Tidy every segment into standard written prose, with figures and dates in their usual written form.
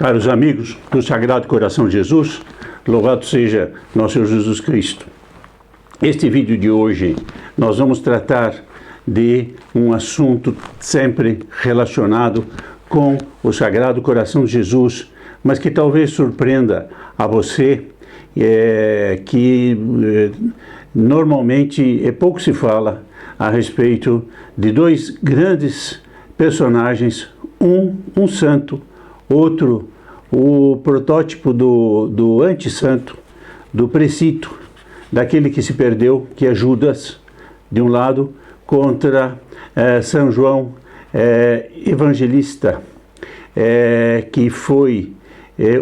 Caros amigos do Sagrado Coração de Jesus, louvado seja nosso Senhor Jesus Cristo. Este vídeo de hoje nós vamos tratar de um assunto sempre relacionado com o Sagrado Coração de Jesus, mas que talvez surpreenda a você, normalmente pouco se fala a respeito de dois grandes personagens, um santo, outro o protótipo do anti-santo, do precito, daquele que se perdeu, que é Judas, de um lado, contra São João Evangelista, que foi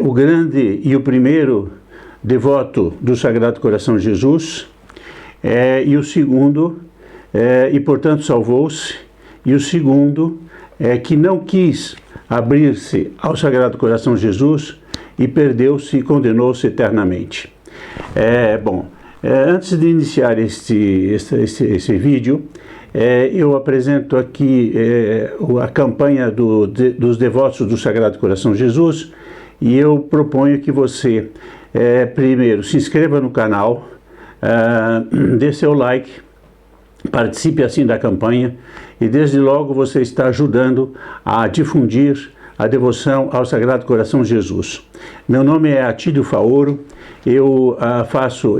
o grande e o primeiro devoto do Sagrado Coração de Jesus, e o segundo, e portanto salvou-se, e o segundo, que não quis abrir-se ao Sagrado Coração de Jesus e perdeu-se e condenou-se eternamente. Antes de iniciar esse vídeo, eu apresento aqui a campanha dos devotos do Sagrado Coração de Jesus, e eu proponho que você, primeiro, se inscreva no canal, dê seu like, participe assim da campanha, e desde logo você está ajudando a difundir a devoção ao Sagrado Coração de Jesus. Meu nome é Atílio Faoro, eu faço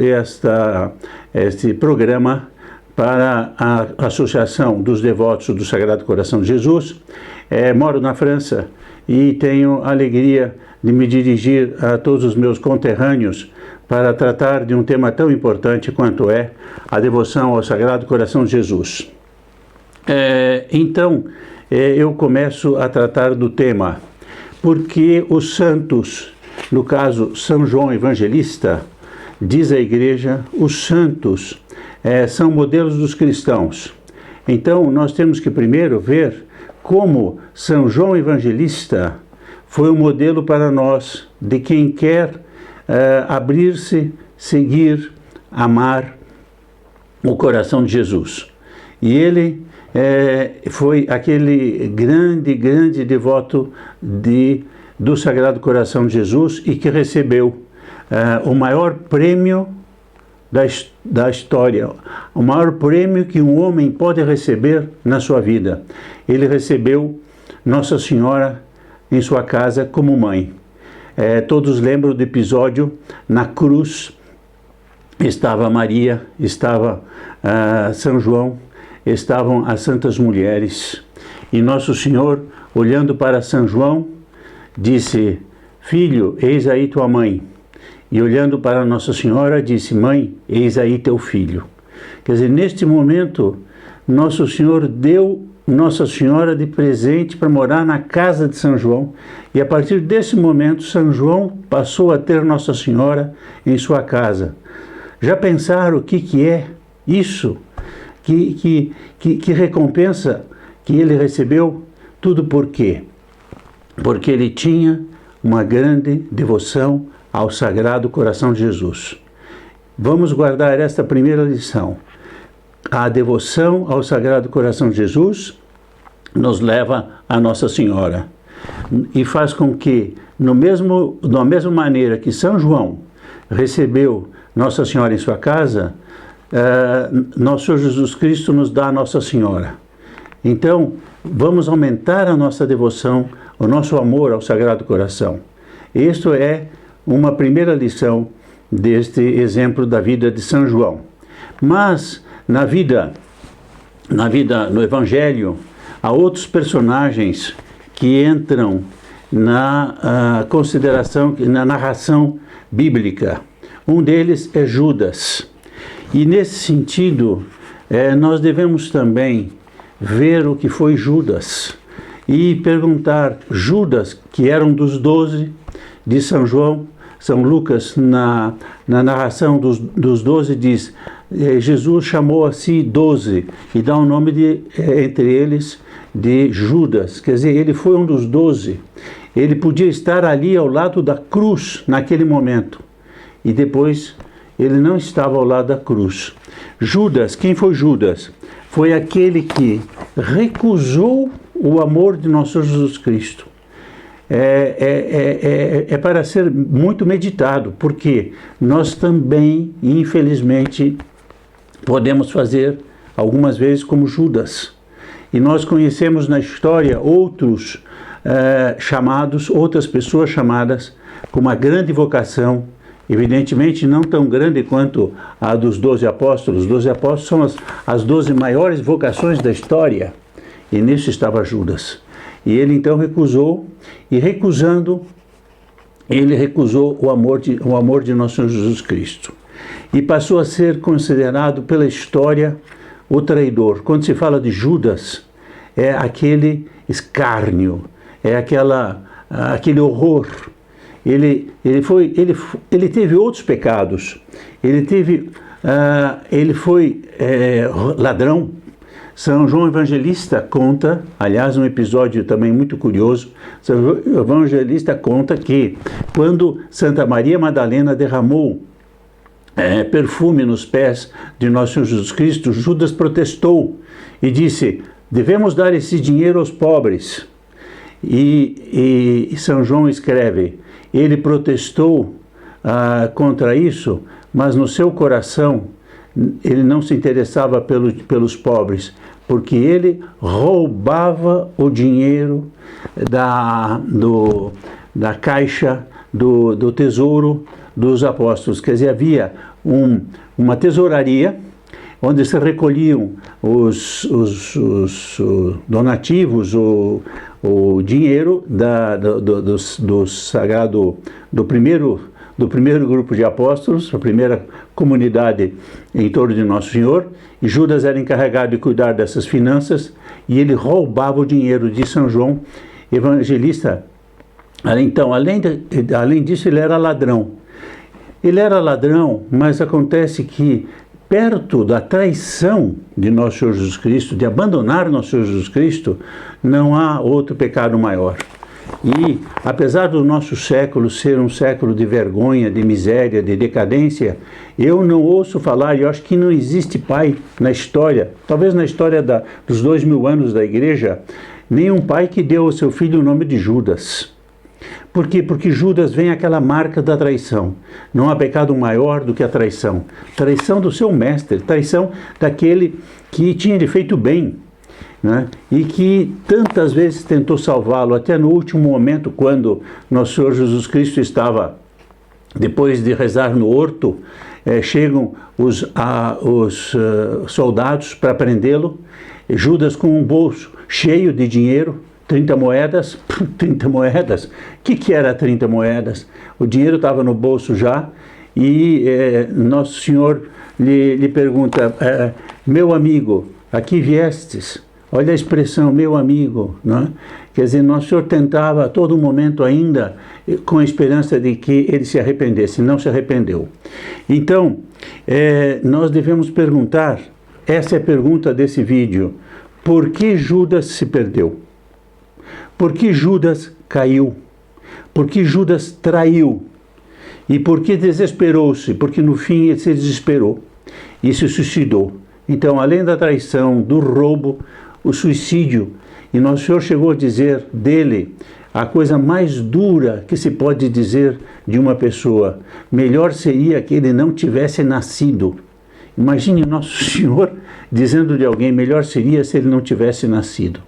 este programa para a Associação dos Devotos do Sagrado Coração de Jesus. Moro na França e tenho a alegria de me dirigir a todos os meus conterrâneos para tratar de um tema tão importante quanto é a devoção ao Sagrado Coração de Jesus. Então, eu começo a tratar do tema, porque os santos, no caso São João Evangelista, diz a Igreja, os santos são modelos dos cristãos. Então, nós temos que primeiro ver como São João Evangelista foi um modelo para nós, de quem quer abrir-se, seguir, amar o coração de Jesus. E ele foi aquele grande devoto do Sagrado Coração de Jesus e que recebeu o maior prêmio da história, o maior prêmio que um homem pode receber na sua vida. Ele recebeu Nossa Senhora em sua casa como mãe. Todos lembram do episódio na cruz. Estava Maria, estava São João, estavam as santas mulheres. E Nosso Senhor, olhando para São João, disse: "Filho, eis aí tua mãe." E olhando para Nossa Senhora, disse: "Mãe, eis aí teu filho." Quer dizer, neste momento, Nosso Senhor deu Nossa Senhora de presente para morar na casa de São João. E a partir desse momento, São João passou a ter Nossa Senhora em sua casa. Já pensaram o que é isso? Que recompensa que ele recebeu? Tudo por quê? Porque ele tinha uma grande devoção ao Sagrado Coração de Jesus. Vamos guardar esta primeira lição. A devoção ao Sagrado Coração de Jesus nos leva a Nossa Senhora e faz com que, da mesma maneira que São João recebeu Nossa Senhora em sua casa, nosso Senhor Jesus Cristo nos dá a Nossa Senhora. Então, vamos aumentar a nossa devoção, o nosso amor ao Sagrado Coração. Isto é uma primeira lição deste exemplo da vida de São João. Mas, no Evangelho, há outros personagens que entram na consideração, na narração bíblica. Um deles é Judas. E nesse sentido, nós devemos também ver o que foi Judas e perguntar, Judas, que era um dos 12 de São João, São Lucas, na narração dos 12, diz, Jesus chamou a si 12 e dá o nome entre eles de Judas. Quer dizer, ele foi um dos 12. Ele podia estar ali ao lado da cruz naquele momento. E depois ele não estava ao lado da cruz. Judas, quem foi Judas? Foi aquele que recusou o amor de nosso Jesus Cristo. é para ser muito meditado, porque nós também, infelizmente, podemos fazer algumas vezes como Judas. E nós conhecemos na história outros outras pessoas chamadas com uma grande vocação, evidentemente não tão grande quanto a dos 12 apóstolos. Os 12 apóstolos são as 12 maiores vocações da história, e nisso estava Judas. E ele então recusou, e recusando, ele recusou o amor de nosso Senhor Jesus Cristo. E passou a ser considerado pela história o traidor. Quando se fala de Judas, é aquele escárnio, é aquele horror. Ele teve outros pecados. Ele foi ladrão. São João Evangelista conta, aliás, um episódio também muito curioso. São João Evangelista conta que quando Santa Maria Madalena derramou perfume nos pés de nosso Senhor Jesus Cristo, Judas protestou e disse: devemos dar esse dinheiro aos pobres. E São João escreve: ele protestou contra isso, mas no seu coração ele não se interessava pelos pobres, porque ele roubava o dinheiro da caixa do tesouro dos apóstolos. Quer dizer, havia uma tesouraria onde se recolhiam os donativos, o dinheiro do sagrado, do primeiro grupo de apóstolos, a primeira comunidade em torno de Nosso Senhor, e Judas era encarregado de cuidar dessas finanças, e ele roubava o dinheiro de São João Evangelista. Então, além disso, ele era ladrão. Ele era ladrão, mas acontece que, perto da traição de Nosso Senhor Jesus Cristo, de abandonar Nosso Senhor Jesus Cristo, não há outro pecado maior. E, apesar do nosso século ser um século de vergonha, de miséria, de decadência, eu não ouço falar, e eu acho que não existe pai na história, talvez na história dos 2000 anos da igreja, nenhum pai que deu ao seu filho o nome de Judas. Por quê? Porque Judas vem aquela marca da traição. Não há pecado maior do que a traição. Traição do seu mestre, traição daquele que tinha lhe feito bem, né? E que tantas vezes tentou salvá-lo, até no último momento, quando nosso Senhor Jesus Cristo estava, depois de rezar no horto, chegam os soldados para prendê-lo. Judas, com um bolso cheio de dinheiro, 30 moedas, 30 moedas, o que era 30 moedas? O dinheiro estava no bolso já, e Nosso Senhor lhe pergunta: meu amigo, aqui viestes? Olha a expressão, meu amigo, não é? Quer dizer, Nosso Senhor tentava a todo momento ainda, com a esperança de que ele se arrependesse, não se arrependeu. Então, nós devemos perguntar, essa é a pergunta desse vídeo: por que Judas se perdeu? Por que Judas caiu? Por que Judas traiu? E por que desesperou-se? Porque no fim ele se desesperou e se suicidou. Então, além da traição, do roubo, o suicídio. E Nosso Senhor chegou a dizer dele a coisa mais dura que se pode dizer de uma pessoa: melhor seria que ele não tivesse nascido. Imagine Nosso Senhor dizendo de alguém: melhor seria se ele não tivesse nascido.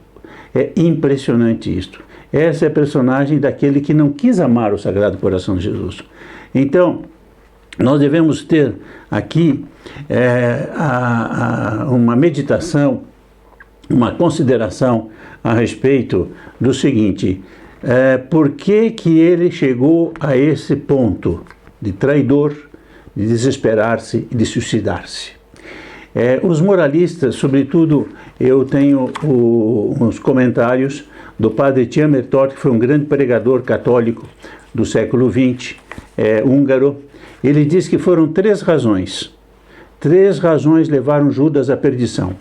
É impressionante isto. Essa é a personagem daquele que não quis amar o Sagrado Coração de Jesus. Então, nós devemos ter aqui uma meditação, uma consideração a respeito do seguinte: por que ele chegou a esse ponto de traidor, de desesperar-se e de suicidar-se? Os moralistas, sobretudo, eu tenho uns comentários do padre Tian Mertot, que foi um grande pregador católico do século XX, húngaro. Ele diz que foram 3 razões. 3 razões levaram Judas à perdição.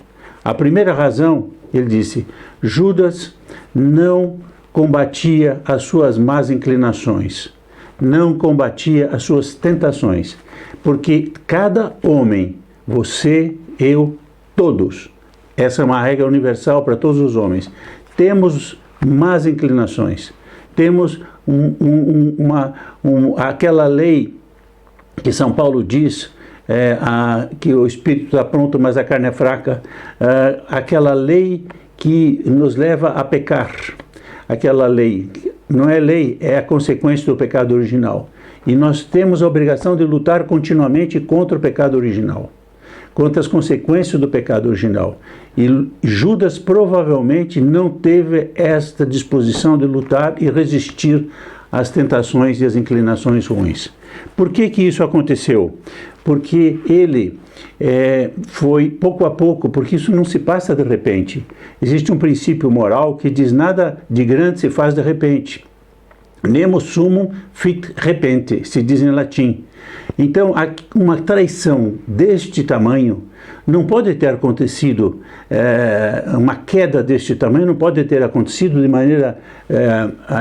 A primeira razão, ele disse: Judas não combatia as suas más inclinações, não combatia as suas tentações, porque cada homem, você, eu, todos, essa é uma regra universal para todos os homens, temos más inclinações, temos aquela lei que São Paulo diz, que o espírito está pronto, mas a carne é fraca, aquela lei que nos leva a pecar. Aquela lei não é lei, é a consequência do pecado original. E nós temos a obrigação de lutar continuamente contra o pecado original, contra as consequências do pecado original. E Judas provavelmente não teve esta disposição de lutar e resistir às tentações e às inclinações ruins. Por que que isso aconteceu? Porque ele foi pouco a pouco, porque isso não se passa de repente. Existe um princípio moral que diz: nada de grande se faz de repente. Nemo sumum fit repente, se diz em latim. Então, uma traição deste tamanho não pode ter acontecido, uma queda deste tamanho não pode ter acontecido de maneira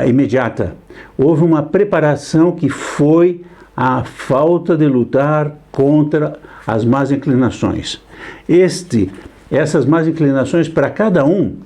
imediata. Houve uma preparação que foi a falta de lutar contra as más inclinações. Essas más inclinações, para cada um,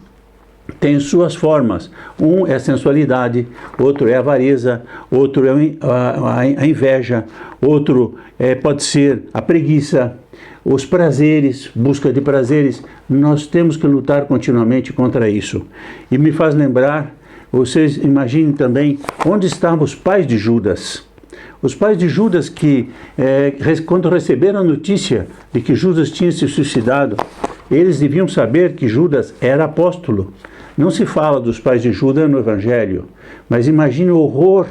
tem suas formas. Um é a sensualidade, outro é a avareza, outro é a inveja, outro pode ser a preguiça, os prazeres, busca de prazeres. Nós temos que lutar continuamente contra isso. E me faz lembrar, vocês imaginem também, onde estavam os pais de Judas. Os pais de Judas que, quando receberam a notícia de que Judas tinha se suicidado, eles deviam saber que Judas era apóstolo. Não se fala dos pais de Judas no Evangelho, mas imagine o horror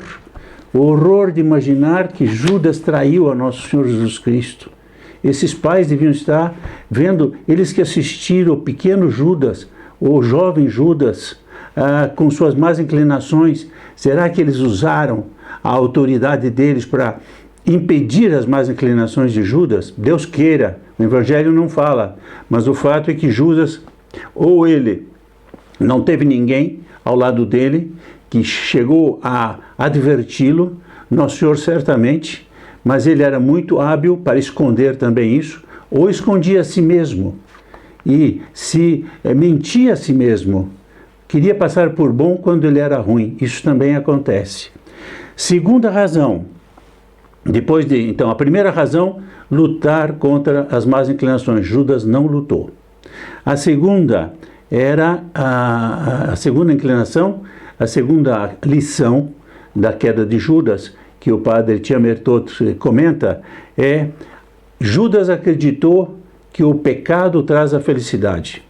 de imaginar que Judas traiu a nosso Senhor Jesus Cristo. Esses pais deviam estar vendo, eles que assistiram o pequeno Judas, o jovem Judas, com suas más inclinações. Será que eles usaram a autoridade deles para impedir as más inclinações de Judas? Deus queira, o Evangelho não fala, mas o fato é que Judas, ou ele não teve ninguém ao lado dele que chegou a adverti-lo, Nosso Senhor certamente, mas ele era muito hábil para esconder também isso, ou escondia a si mesmo e se mentia a si mesmo, queria passar por bom quando ele era ruim. Isso também acontece. Segunda razão, então a primeira razão, lutar contra as más inclinações. Judas não lutou. A segunda era a segunda inclinação, a segunda lição da queda de Judas, que o padre Tiamertot comenta, Judas acreditou que o pecado traz a felicidade.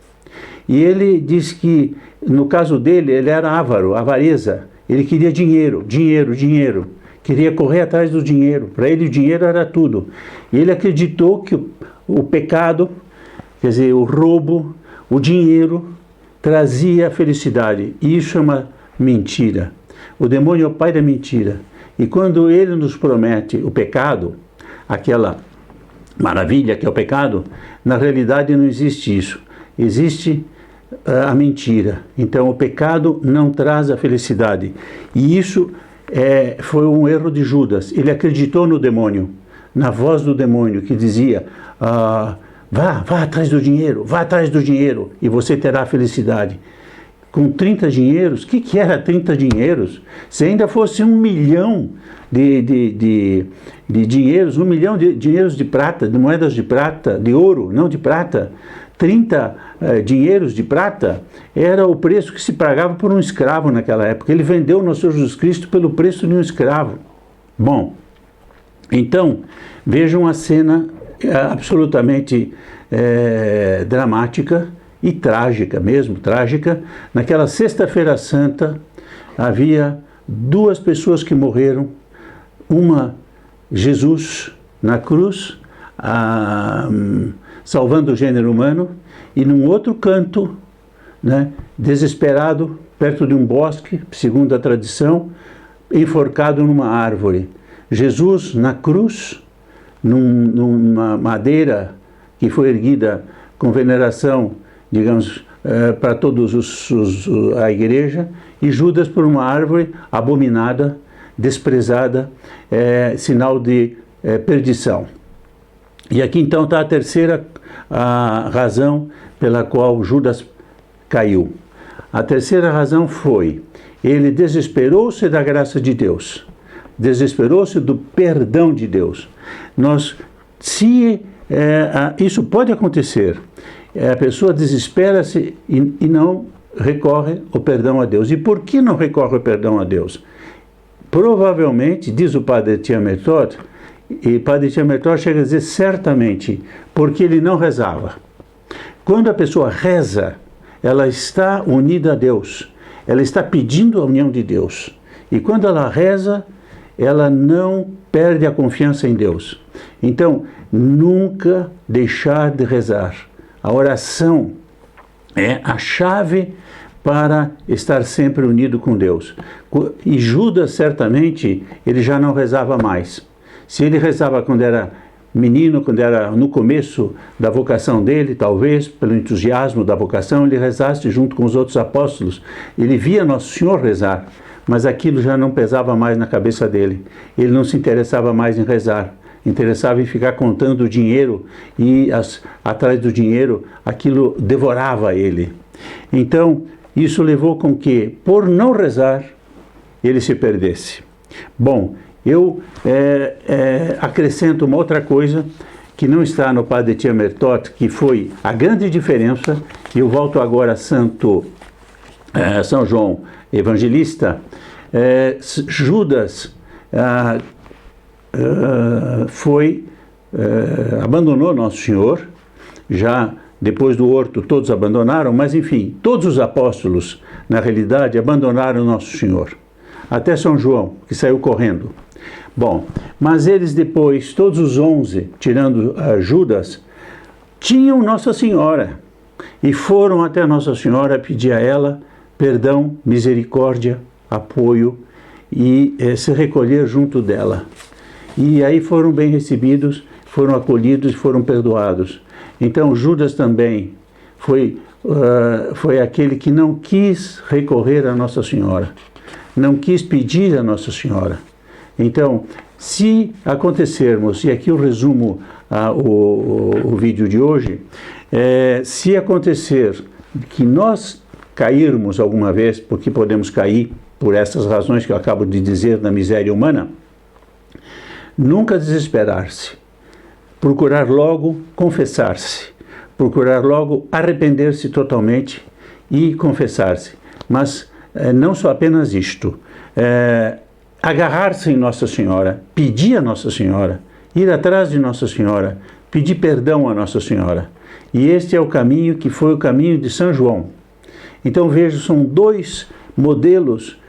E ele diz que, no caso dele, ele era avaro, avareza. Ele queria dinheiro, dinheiro, dinheiro. Queria correr atrás do dinheiro. Para ele, o dinheiro era tudo. E ele acreditou que o pecado, quer dizer, o roubo, o dinheiro, trazia a felicidade. E isso é uma mentira. O demônio é o pai da mentira. E quando ele nos promete o pecado, aquela maravilha que é o pecado, na realidade não existe isso. Existe a mentira. Então o pecado não traz a felicidade. E isso foi um erro de Judas. Ele acreditou no demônio, na voz do demônio que dizia: vá atrás do dinheiro, vá atrás do dinheiro e você terá felicidade. Com 30 dinheiros, o que era 30 dinheiros? Se ainda fosse 1 milhão de dinheiros, 1 milhão de dinheiros de prata, de moedas de prata, de ouro, não de prata, 30 dinheiros de prata era o preço que se pagava por um escravo naquela época. Ele vendeu o nosso Senhor Jesus Cristo pelo preço de um escravo. Bom, então, vejam a cena absolutamente dramática e trágica mesmo, trágica. Naquela sexta-feira santa, havia 2 pessoas que morreram. Uma, Jesus na cruz, salvando o gênero humano, e num outro canto, desesperado, perto de um bosque, segundo a tradição, enforcado numa árvore. Jesus na cruz, numa madeira que foi erguida com veneração, digamos, para todos a igreja, e Judas por uma árvore abominada, desprezada, sinal de perdição. E aqui então está a terceira razão pela qual Judas caiu. A terceira razão foi, ele desesperou-se da graça de Deus, desesperou-se do perdão de Deus. Isso pode acontecer, a pessoa desespera-se e não recorre ao perdão a Deus. E por que não recorre ao perdão a Deus? Provavelmente, diz o padre Etienne Mertot, e padre Etienne Mertot chega a dizer certamente, porque ele não rezava. Quando a pessoa reza, ela está unida a Deus, ela está pedindo a união de Deus. E quando ela reza, ela não perde a confiança em Deus. Então, nunca deixar de rezar. A oração é a chave para estar sempre unido com Deus. E Judas, certamente, ele já não rezava mais. Se ele rezava quando era menino, quando era no começo da vocação dele, talvez, pelo entusiasmo da vocação, ele rezasse junto com os outros apóstolos. Ele via Nosso Senhor rezar, mas aquilo já não pesava mais na cabeça dele. Ele não se interessava mais em rezar, interessava em ficar contando o dinheiro, e atrás do dinheiro aquilo devorava ele. Então, isso levou com que, por não rezar, ele se perdesse. Bom, eu acrescento uma outra coisa que não está no padre Etienne Mertot, que foi a grande diferença. Eu volto agora a São João Evangelista. Judas abandonou Nosso Senhor. Já depois do horto todos abandonaram, mas enfim, todos os apóstolos, na realidade, abandonaram Nosso Senhor. Até São João, que saiu correndo. Bom, mas eles depois, todos os 11, tirando Judas, tinham Nossa Senhora. E foram até Nossa Senhora pedir a ela perdão, misericórdia, apoio e se recolher junto dela. E aí foram bem recebidos, foram acolhidos e foram perdoados. Então Judas também foi aquele que não quis recorrer a Nossa Senhora, não quis pedir a Nossa Senhora. Então, se acontecermos, e aqui eu resumo o vídeo de hoje, se acontecer que nós cairmos alguma vez, porque podemos cair por essas razões que eu acabo de dizer na miséria humana, nunca desesperar-se, procurar logo confessar-se, procurar logo arrepender-se totalmente e confessar-se. Mas não só apenas isto, agarrar-se em Nossa Senhora, pedir a Nossa Senhora, ir atrás de Nossa Senhora, pedir perdão a Nossa Senhora. E este é o caminho que foi o caminho de São João. Então veja, são dois modelos,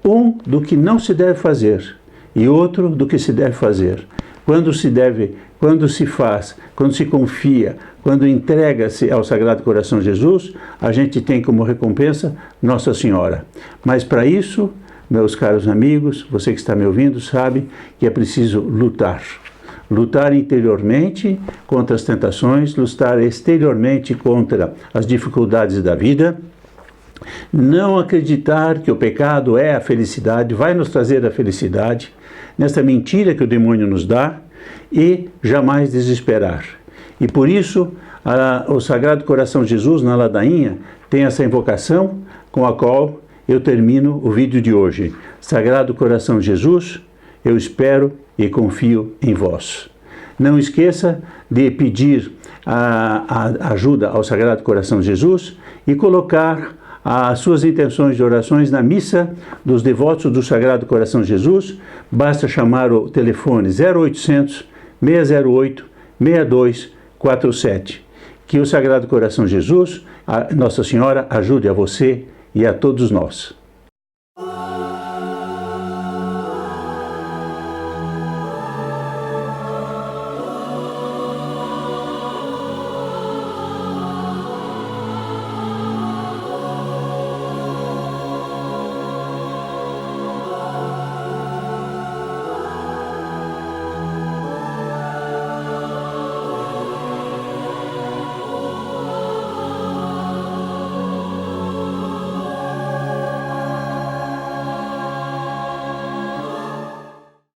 um do que não se deve fazer e outro do que se deve fazer. Quando se faz, quando se confia, quando entrega-se ao Sagrado Coração de Jesus, a gente tem como recompensa Nossa Senhora. Mas para isso, meus caros amigos, você que está me ouvindo sabe que é preciso lutar. Lutar interiormente contra as tentações, lutar exteriormente contra as dificuldades da vida. Não acreditar que o pecado é a felicidade, vai nos trazer a felicidade, nessa mentira que o demônio nos dá, e jamais desesperar. E por isso, o Sagrado Coração de Jesus, na ladainha, tem essa invocação com a qual eu termino o vídeo de hoje. Sagrado Coração de Jesus, eu espero e confio em vós. Não esqueça de pedir a ajuda ao Sagrado Coração de Jesus e colocar as suas intenções de orações na missa dos devotos do Sagrado Coração de Jesus. Basta chamar o telefone 0800 608 6247. Que o Sagrado Coração de Jesus, a Nossa Senhora, ajude a você e a todos nós.